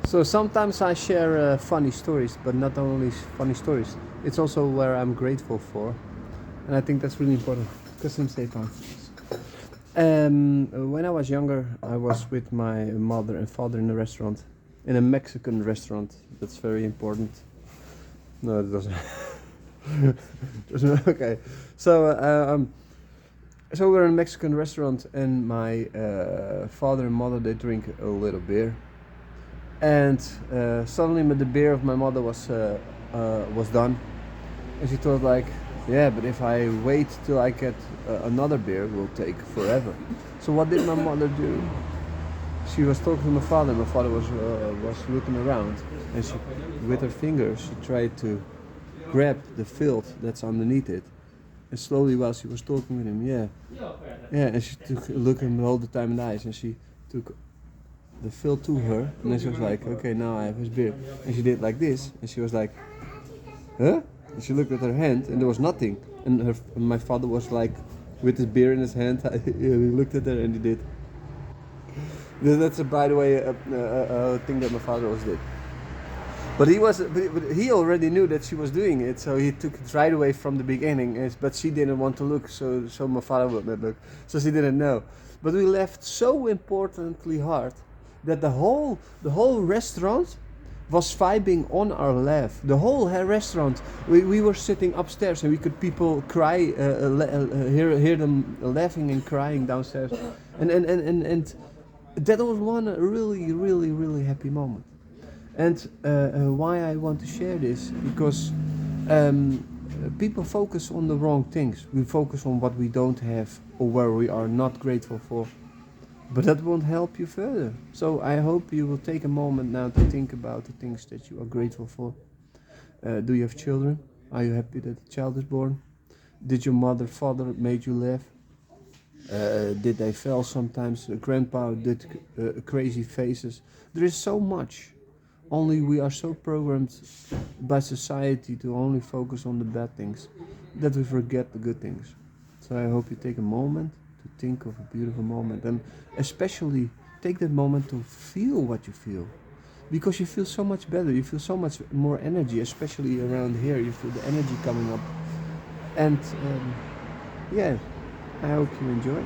So sometimes I share funny stories, but not only funny stories. It's also where I'm grateful for, and I think that's really important. Custom safe answers. When I was younger, I was with my mother and father in a restaurant, in a Mexican restaurant. That's very important. No, it doesn't. Okay. So, so we're in a Mexican restaurant, and my father and mother they drink a little beer, and suddenly the beer of my mother was done, and she thought like, yeah, but if I wait till I get another beer, it will take forever. So what did my mother do? She was talking to my father. My father was looking around, and she, with her fingers, she tried to grab the filth that's underneath it, and slowly while she was talking with him, and she took a look him all the time in the eyes, and she took the filth to her, and then she was like, okay, now I have his beer, and she did like this, and she was like, huh? And she looked at her hand, and there was nothing, and my father was like, with his beer in his hand, he looked at her and he did. That's by the way a thing that my father always did. But he already knew that she was doing it, so he took it right away from the beginning. But she didn't want to look, so my father would not look, so she didn't know. But we laughed so importantly hard that the whole restaurant was vibing on our laugh. The whole restaurant, we were sitting upstairs and we could people cry, hear them laughing and crying downstairs, and that was one really happy moment. And why I want to share this, because people focus on the wrong things. We focus on what we don't have or where we are not grateful for. But that won't help you further. So I hope you will take a moment now to think about the things that you are grateful for. Do you have children? Are you happy that a child is born? Did your mother, father made you laugh? Did they fail sometimes? Grandpa did crazy faces. There is so much. Only we are so programmed by society to only focus on the bad things that we forget the good things. So I hope you take a moment to think of a beautiful moment, and especially take that moment to feel what you feel, because you feel so much better, you feel so much more energy, especially around here. You feel the energy coming up, and yeah, I hope you enjoy.